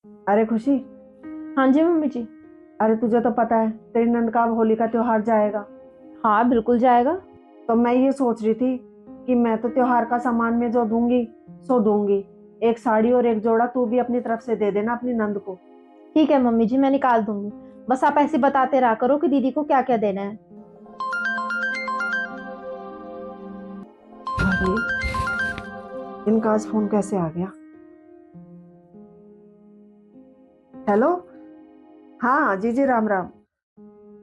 अरे खुशी। हाँ जी मम्मी जी। अरे तुझे तो पता है तेरी नंद का अब होली का त्योहार जाएगा। हाँ बिल्कुल जाएगा। तो मैं ये सोच रही थी कि मैं तो त्योहार का सामान में जो दूंगी सो दूंगी। एक साड़ी और एक जोड़ा तू भी अपनी तरफ से दे देना अपनी नंद को। ठीक है मम्मी जी, मैं निकाल दूंगी। बस आप ऐसे बताते रहा करो कि दीदी को क्या क्या देना है। अरे इनका आज फोन कैसे आ गया। हेलो। हाँ जीजी राम राम।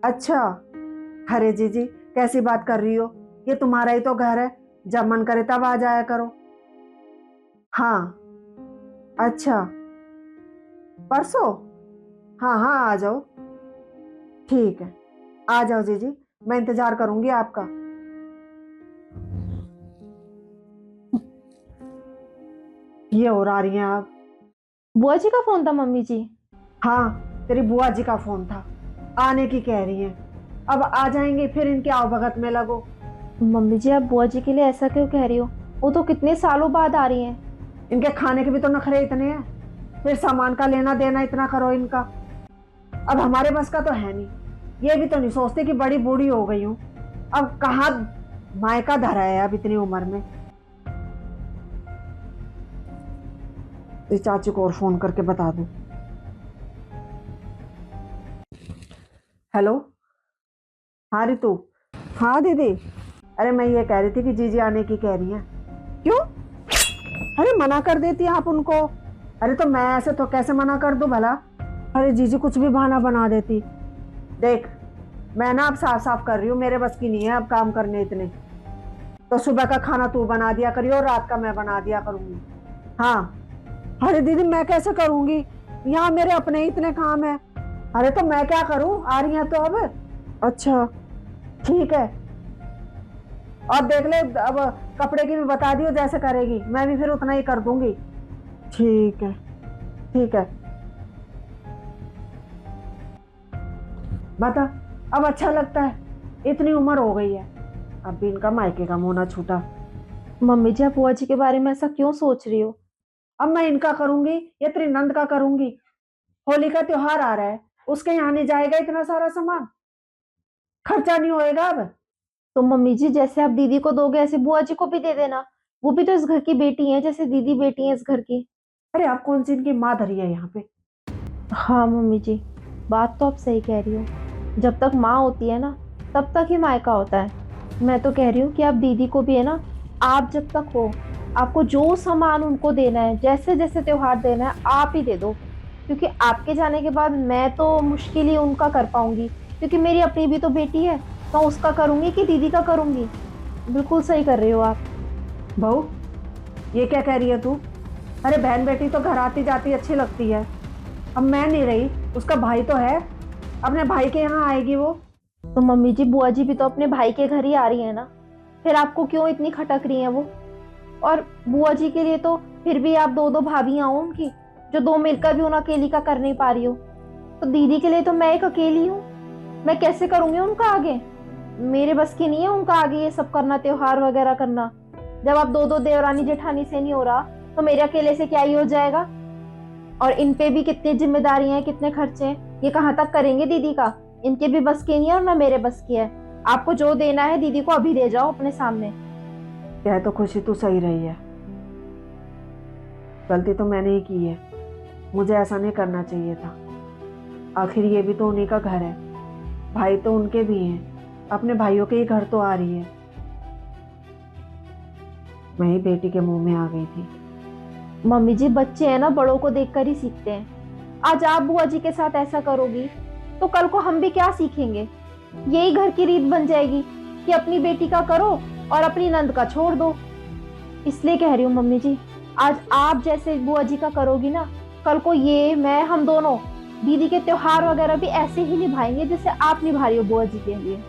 अच्छा। अरे जीजी कैसी बात कर रही हो। ये तुम्हारा ही तो घर है। जब मन करे तब आ जाया करो। हाँ। अच्छा। परसों। हाँ हाँ आ जाओ। ठीक है। आ जाओ जीजी। मैं इंतजार करूंगी आपका। ये और आ रही हैं आप। बुआ जी का फोन था मम्मी जी? हाँ तेरी बुआ जी का फोन था। आने की कह रही हैं। अब आ जाएंगे फिर इनके आवभगत में लगो। मम्मी जी, आप बुआ जी के लिए ऐसा क्यों कह रही हो? वो तो कितने सालों बाद आ रही हैं। इनके खाने के भी तो नखरे इतने हैं। फिर सामान का लेना देना इतना करो इनका। अब हमारे बस का तो है नहीं। ये भी तो नहीं सोचते कि बड़ी बूढ़ी हो गई हूँ। अब कहाँ मायका धरा है अब इतनी उम्र में। इस चाचू को और फोन करके बता दो। हेलो। हाँ रितु। हाँ दीदी। अरे मैं ये कह रही थी कि जीजी आने की कह रही हैं। क्यों। अरे मना कर देती आप उनको। अरे तो मैं ऐसे तो कैसे मना कर दूं भला। अरे जीजी कुछ भी बहाना बना देती। देख मैं ना अब साफ साफ कर रही हूँ मेरे बस की नहीं है अब काम करने इतने। तो सुबह का खाना तू बना दिया करियो और रात का मैं बना दिया करूंगी। हाँ। अरे दीदी मैं कैसे करूंगी। यहाँ मेरे अपने ही इतने काम है। अरे तो मैं क्या करूं आ रही है तो अब। अच्छा। ठीक है। और देख ले अब कपड़े की भी बता दियो जैसे करेगी मैं भी फिर उतना ही कर दूंगी। ठीक है। ठीक है। बता। अब अच्छा लगता है इतनी उम्र हो गई है। अब भी इनका मायके का मुंह ना छूटा। मम्मी जी, आप बुआ जी के बारे में ऐसा क्यों सोच रही हो? अब मैं इनका करूंगी या तेरी नंद का करूंगी। होली का त्योहार आ रहा है। उसके यहाँ नहीं जाएगा इतना सारा सामान। खर्चा नहीं होएगा अब। तो मम्मी जी, जैसे आप दीदी को दोगे ऐसे बुआ जी को भी दे देना। वो भी तो इस घर की बेटी है, जैसे दीदी बेटी है इस घर की। अरे आप कौन सी इनकी माँ धरी है यहाँ पे। हाँ मम्मी जी, बात तो आप सही कह रही हो। जब तक माँ होती है ना, तब तक ही मायका होता है। मैं तो कह रही हूँ कि आप दीदी को भी है ना, आप जब तक हो, आपको जो सामान उनको देना है, जैसे जैसे त्योहार देना है, आप ही दे दो। क्योंकि आपके जाने के बाद मैं तो मुश्किल ही उनका कर पाऊंगी, क्योंकि मेरी अपनी भी तो बेटी है। तो उसका करूंगी कि दीदी का करूंगी? बिल्कुल सही कर रही हो आप। बहू ये क्या कह रही है तू। अरे बहन बेटी तो घर आती जाती अच्छी लगती है। अब मैं नहीं रही उसका भाई तो है। अपने भाई के यहाँ आएगी वो। तो मम्मी जी, बुआ जी भी तो अपने भाई के घर ही आ रही है ना। फिर आपको क्यों इतनी खटक रही है वो? और बुआ जी के लिए तो फिर भी आप दो दो भाभियां हो उनकी, जो दो मिलकर भी उन अकेली का कर नहीं पा रही हो। तो दीदी के लिए तो मैं एक अकेली हूँ। मैं कैसे करूंगी उनका आगे? मेरे बस की नहीं है उनका आगे ये सब करना, त्योहार वगैरह करना। जब आप दो दो देवरानी जेठानी से नहीं हो रहा, तो मेरे अकेले से क्या ही हो जाएगा? और इन पे भी कितनी जिम्मेदारियां हैं, कितने खर्चे हैं, ये कहाँ तक करेंगे दीदी का? इनके भी बस की नहीं है और ना मेरे बस की है। आपको जो देना है दीदी को अभी दे जाओ अपने सामने। कह तो खुशी तू सही रही है। गलती तो मैंने ही की है। मुझे ऐसा नहीं करना चाहिए था। आखिर ये भी तो उन्हीं का घर है। भाई तो उनके भी हैं। अपने भाइयों के ही घर तो आ रही है। मैं ही बेटी के मुंह में आ गई थी। मम्मी जी, बच्चे हैं ना, बड़ों को देखकर ही सीखते हैं। आज आप बुआ जी के साथ ऐसा करोगी, तो कल को हम भी क्या सीखेंगे? यही घर की रीत बन जाएगी कि अपनी बेटी का करो और अपनी नंद का छोड़ दो। इसलिए कह रही हूँ मम्मी जी, आज आप जैसे बुआ जी का करोगी ना, कल को ये मैं हम दोनों दीदी के त्योहार वगैरह भी ऐसे ही निभाएंगे जैसे आप निभा रही हो बुआ जी के लिए।